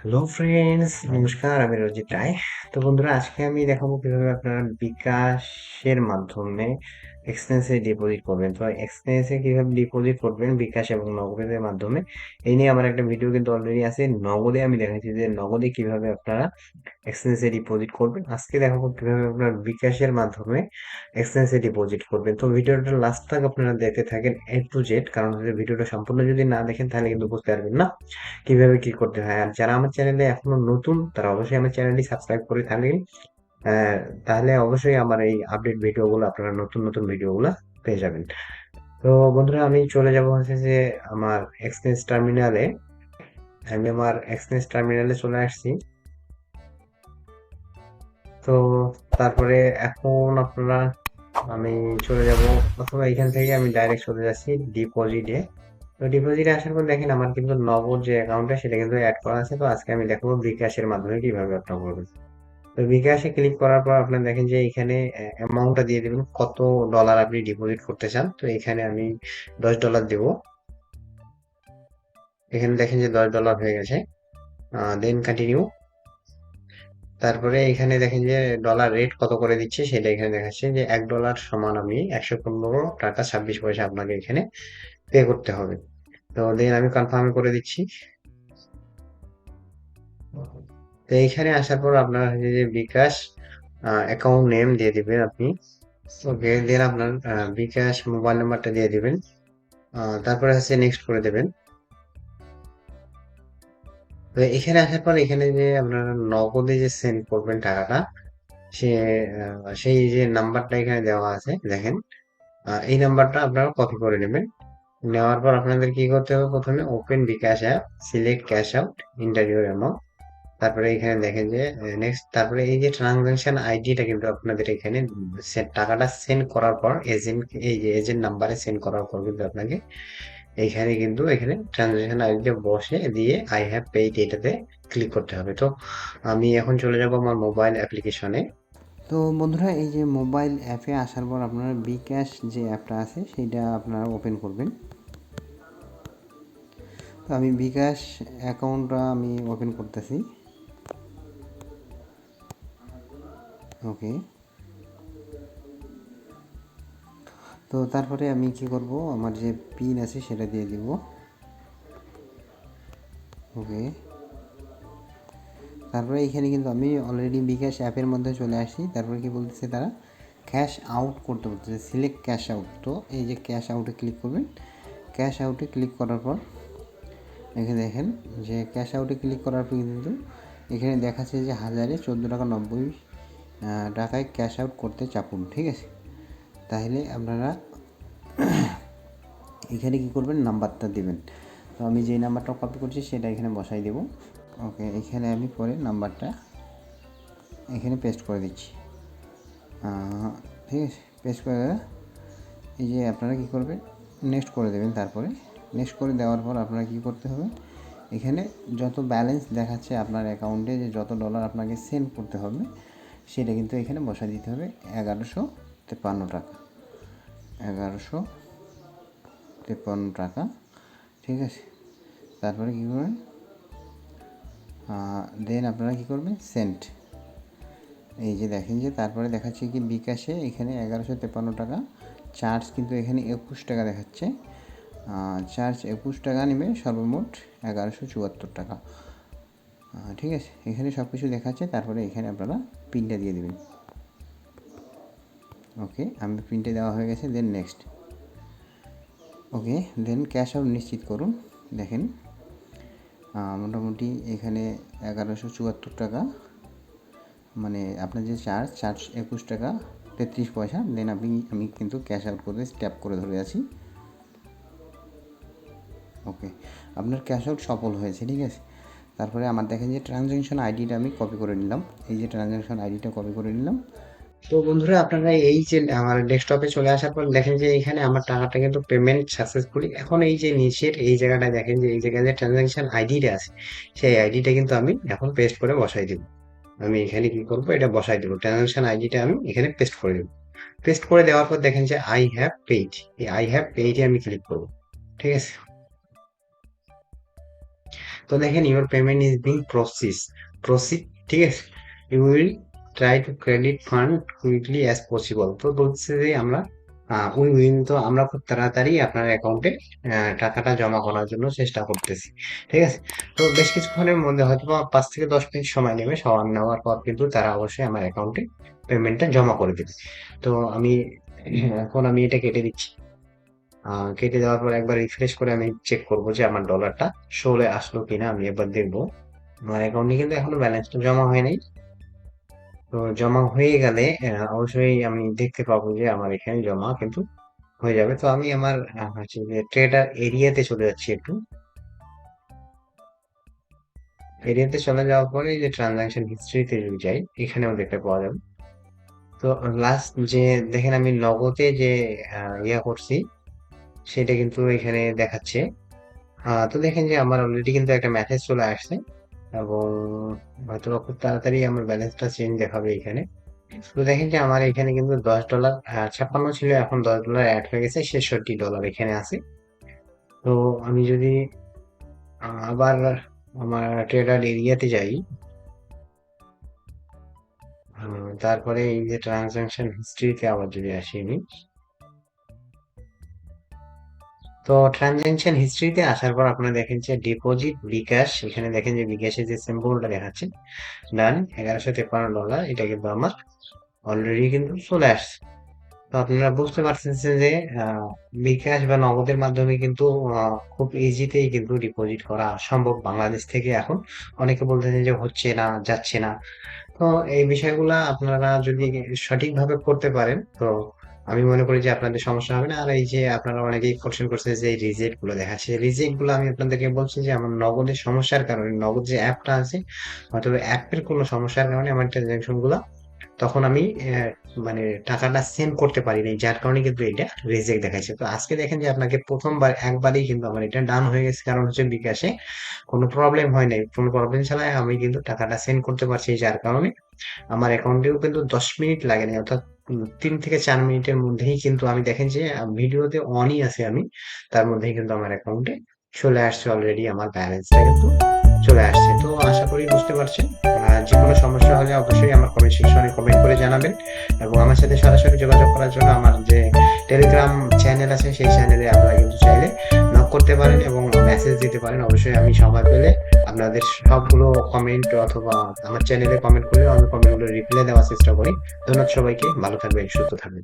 Hello friends, নমস্কার। আমি রঞ্জিত রায়। তো বন্ধুরা, আজকে আমি দেখাবো কিভাবে আপনারা বিকাশের মাধ্যমে এক্সনেসে ডিপোজিট করবেন। তো এক্সনেসে কিভাবে ডিপোজিট করবেন বিকাশ এবং নগদের মাধ্যমে, এই নিয়ে আমার একটা ভিডিও কিন্তু অলরেডি আছে। নগদে আমি দেখাচ্ছি যে নগদে কিভাবে আপনারা এক্সচেঞ্জে ডিপোজিট করবেন। আজকে দেখাবো কিভাবে আপনার বিকাশের মাধ্যমে এক্সচেঞ্জে ডিপোজিট করবেন। তো ভিডিওটা লাস্ট তক আপনারা দেখতে থাকেন এ টু জেড, কারণ হচ্ছে ভিডিওটা সম্পূর্ণ যদি না দেখেন তাহলে কিন্তু বুঝতে পারবেন না কিভাবে কি করতে হয়। আর যারা আমার চ্যানেলে এখনো নতুন তারা অবশ্যই আমার চ্যানেলটি সাবস্ক্রাইব করে থাকবেন। আহ, তাহলে অবশ্যই আমার এই আপডেট ভিডিওগুলো আপনারা নতুন নতুন ভিডিওগুলো পেয়ে যাবেন। তো বন্ধুরা, আমি চলে যাব হচ্ছে যে আমার এক্সচেঞ্জ টার্মিনালে। আমি আমার এক্সচেঞ্জ টার্মিনালে চলে আসছি। তো তারপরে এখন আপনারা, আমি চলে যাব, অথবা এখান থেকে আমি ডাইরেক্ট চলে যাচ্ছি ডিপোজিটে। তো ডিপোজিটে আসার পর দেখেন আমার কিন্তু নগদ যে অ্যাকাউন্টটা সেটা কিন্তু অ্যাড করা আছে। তো আজকে আমি দেখাবো বিকাশের মাধ্যমে কিভাবে আপনারা করবেন। তো বিকাশে ক্লিক করার পর আপনার দেখেন যে এখানে অ্যামাউন্টটা দিয়ে দিবেন, কত ডলার আপনি ডিপোজিট করতে চান। তো এখানে আমি $10 দেব। এখানে দেখেন যে $10 হয়ে গেছে। Then continue. তারপরে এখানে দেখেন যে ডলার রেট কত করে দিচ্ছে সেটা এখানে দেখাচ্ছে যে $1 সমান আমি 115 টাকা 26 পয়সা আপনাকে এখানে পে করতে হবে। তো দেন আমি কনফার্ম করে দিচ্ছি। তো এইখানে আসার পর আপনার হচ্ছে যে বিকাশ অ্যাকাউন্ট নেম দিয়ে দিবেন আপনি। ওকে, দেন আপনার বিকাশ মোবাইল নাম্বারটা দিয়ে দিবেন। তারপরে হচ্ছে নেক্সট করে দেবেন। তো এখানে আসার পর এখানে যে আপনারা নগদে যে সেন্ড করবেন টাকাটা, সে সেই যে নাম্বারটা এখানে দেওয়া আছে দেখেন, এই নাম্বারটা আপনারা কপি করে নেবেন। নেওয়ার পর আপনাদের কি করতে হবে, প্রথমে open bKash app, select cash out, interview amount. তারপরে এখানে দেখেন যে নেক্সট, তারপরে এই যে ট্রানজাকশন আইডিটা কিন্তু আপনাদের এখানে টাকাটা সেন্ড করার পর এজেন্ট, এই যে এজেন্ট নাম্বারে সেন্ড করার পর কিন্তু আপনাকে এইখানে কিন্তু এখানে ট্রানজাকশন আইডিটা বসে দিয়ে আই হ্যাভ পেইড এটাতে ক্লিক করতে হবে। তো আমি এখন চলে যাব আমার মোবাইল অ্যাপ্লিকেশনে। তো বন্ধুরা, এই যে মোবাইল অ্যাপে আসার পর আপনারা বিকাশ যে অ্যাপটা আছে সেইটা আপনারা ওপেন করবেন। তো আমি বিকাশ অ্যাকাউন্টটা আমি ওপেন করতেছি। ওকে। তো তারপরে আমি কি করব, আমার যে পিন আছে সেটা দিয়ে দিব। ওকে। তারপরে এখানে কিন্তু আমি অলরেডি বিকাশ অ্যাপের মধ্যে চলে আসি। তারপরে কি বলতেছে তারা, ক্যাশ আউট করতে বলতেছে, সিলেক্ট ক্যাশ আউট। তো এই যে ক্যাশ আউটে ক্লিক করবেন। ক্যাশ আউটে ক্লিক করার পর এখানে দেখেন যে ক্যাশ আউটে ক্লিক করার পর কিন্তু এখানে দেখাচ্ছে যে 1014.90 টাকায় ক্যাশ আউট করতে চাপুন। ঠিক আছে, তাহলে আপনারা এখানে কি করবেন, নাম্বারটা দিবেন। তো আমি যেই নাম্বারটা কপি করছি সেটা এখানে বসাই দেব। ওকে, এখানে আমি পরে নাম্বারটা এখানে পেস্ট করে দিচ্ছি। ঠিক আছে, পেস্ট করে এই যে আপনারা কি করবেন, নেক্সট করে দেবেন। তারপরে নেক্সট করে দেওয়ার পর আপনারা কি করতে হবে, এখানে যত ব্যালেন্স দেখাচ্ছে আপনার অ্যাকাউন্টে, যে যত ডলার আপনাকে সেন্ড করতে হবে সেটা কিন্তু এখানে বসাই দিতে হবে। 1153 টাকা, 1153 টাকা। ঠিক আছে, তারপরে কী করবেন, দেন আপনারা কী করবেন, সেন্ট। এই যে দেখেন যে তারপরে দেখাচ্ছে কি বিকাশে এখানে 1153 টাকা, চার্জ কিন্তু এখানে 21 টাকা দেখাচ্ছে। চার্জ 21 টাকা নেবে, সর্বমোট 1174 টাকা। ঠিক আছে, এখানে সব কিছু দেখাচ্ছে। তারপরে এখানে আপনারা পিনটা দিয়ে দেবেন। ওকে, আমি পিনটা দেওয়া হয়ে গেছে। Then next. Okay, then cash out নিশ্চিত করুন। দেখেন মোটামুটি এখানে 1174 টাকা, মানে আপনার যে চার্জ 21 টাকা 33 পয়সা। দেন আমি কিন্তু ক্যাশ আউট করে ট্যাপ করে ধরে আছি। ওকে, আপনার ক্যাশ আউট সফল হয়েছে। ঠিক আছে, তারপরে আমার দেখেন যে ট্রানজ্যাকশন আইডিটা আমি কপি করে নিলাম। এই যে ট্রানজ্যাকশন আইডিটা কপি করে নিলাম। তো বন্ধুরা, আপনারা এই যে আমার ডেস্কটপে চলে আসার পর দেখেন যে এখানে আমার টাকাটা কিন্তু পেমেন্ট সাকসেসফুলি। এখন এই যে নিচের এই জায়গাটা দেখেন যে এই জায়গায় যে ট্রানজ্যাকশন আইডিটা আছে, সেই আইডিটা কিন্তু আমি এখন পেস্ট করে বসাই দিব। আমি এখানে কি করব, এটা বসাই দেবো, ট্রানজাকশন আইডিটা আমি এখানে পেস্ট করে দেবো। পেস্ট করে দেওয়ার পর দেখেন যে আই হ্যাভ পেইড, এই আই হ্যাভ পেইডে আমি ক্লিক করব। ঠিক আছে, তো দেখেন your payment is being proceed, ঠিক আছে, you will try to credit fund quickly as possible. তো বলছে যে আমরা উই উইল, তো আমরা খুব তাড়াতাড়ি আপনার অ্যাকাউন্টে টাকাটা জমা করার জন্য চেষ্টা করতেছি, ঠিক আছে। তো বেশ কিছুক্ষণের মধ্যে হয়তো বা 5 থেকে 10 মিনিট সময় নেবে, সময় নেওয়ার পর কিন্তু তারা অবশ্যই আমার অ্যাকাউন্টে পেমেন্টটা জমা করে দেবে। তো আমি এখন আমি এটা কেটে দিচ্ছি। কেটে দেওয়ার পর একবার রিফ্রেশ করে আমি চেক করব যে আমার ডলারটা শোলে আসলো কিনা, আমি একবার দেখবো। আমার অ্যাকাউন্টে কিন্তু এখনো ব্যালেন্সটা জমা হয় নাই। তো জমা হয়ে গেলে অবশ্যই আমি দেখতে পাবো যে আমার এখানে জমা কিন্তু হয়ে যাবে। তো আমি আমার হচ্ছে যে ট্রেডার এরিয়াতে চলে যাচ্ছি একটু। এরিয়াতে চলে যাওয়ার পরে এই যে ট্রানজাকশন হিস্ট্রিতে যদি যাই, এখানেও দেখতে পাওয়া যাবে। তো লাস্ট যে দেখেন আমি নগদে যে ইয়া করছি, সেটা কিন্তু এখানে দেখাচ্ছে। তো দেখেন যে আমার অলরেডি কিন্তু একটা মেসেজ চলে আসছে, এবং হয়তো খুব তাড়াতাড়ি আমার ব্যালেন্সটা চেঞ্জ দেখাবে এখানে। তো দেখেন যে আমার এখানে কিন্তু $10 56 ছিল, এখন $10 অ্যাড হয়ে গেছে, $66 এখানে আছে। তো আমি যদি আবার আমার ট্রেডার এরিয়াতে যাই, তারপরে এই যে ট্রানজাকশন হিস্ট্রিতে আবার যদি আসি আমি, তো ট্রানজাকশন হিস্ট্রিতে আসার পর আপনারা দেখেন যে ডিপোজিট বিকাশ, এখানে দেখেন যে বিকাশের যে সিম্বলটা দেখাচ্ছে ডান $1153, এটা কিন্তু আমার অলরেডি কিন্তু চলে আসছে। তো আপনারা বুঝতে পারতেছেন যে আহ, বিকাশ বা নগদের মাধ্যমে কিন্তু খুব ইজিতেই কিন্তু ডিপোজিট করা সম্ভব বাংলাদেশ থেকে এখন। অনেকে বলতেছেন যে হচ্ছে না, যাচ্ছে না। তো এই বিষয়গুলা আপনারা যদি সঠিকভাবে করতে পারেন, তো আমি মনে করি যে আপনাদের সমস্যা হবে না। আর এই যে আপনারা অনেকেই কোশ্চেন করছে যে রিজেক্ট গুলো দেখাচ্ছে, রিজেক্ট গুলো আমি আপনাদেরকে বলছি যে আমার নগদের সমস্যার কারণে, নগদ যে অ্যাপটা আছে, হয়তো অ্যাপের কোনো সমস্যার কারণে আমার ট্রানজাকশন গুলা তখন আমি মানে টাকাটা সেন্ড করতে পারিনি, যার কারণে কিন্তু এটা রিজেক্ট দেখাচ্ছে। তো আজকে দেখেন যে আপনাকে প্রথমবার একবারই কিন্তু আমার এটা ডান হয়ে গেছে, কারণ হচ্ছে বিকাশে কোনো প্রবলেম হয় নাই, কোনো প্রবলেম ছাড়াই আমি কিন্তু টাকাটা সেন্ড করতে পারছি, যার কারণে আমার অ্যাকাউন্টেও কিন্তু 10 মিনিট লাগেনি, অর্থাৎ 3 থেকে 4 মিনিটের মধ্যেই কিন্তু আমি দেখেন যে ভিডিওতে অনই আছে আমি, তার মধ্যেই কিন্তু আমার অ্যাকাউন্টে চলে আসছে অলরেডি, আমার ব্যালেন্সটা কিন্তু চলে আসছে। তো আশা করি বুঝতে পারছেন। যে কোনো সমস্যা হলে অবশ্যই আমার কমেন্ট সেকশনে কমেন্ট করে জানাবেন, এবং আমার সাথে সরাসরি যোগাযোগ করার জন্য আমার যে টেলিগ্রাম চ্যানেল আছে, সেই চ্যানেলে আপনারা কিন্তু চাইলে নক করতে পারেন এবং মেসেজ দিতে পারেন। অবশ্যই আমি সময় পেলে আপনাদের সবগুলো কমেন্ট, অথবা আমার চ্যানেলে কমেন্ট করলেও আমি কমেন্টগুলো রিপ্লাই দেওয়ার চেষ্টা করি। ধন্যবাদ সবাইকে, ভালো থাকবেন, সুস্থ থাকবেন।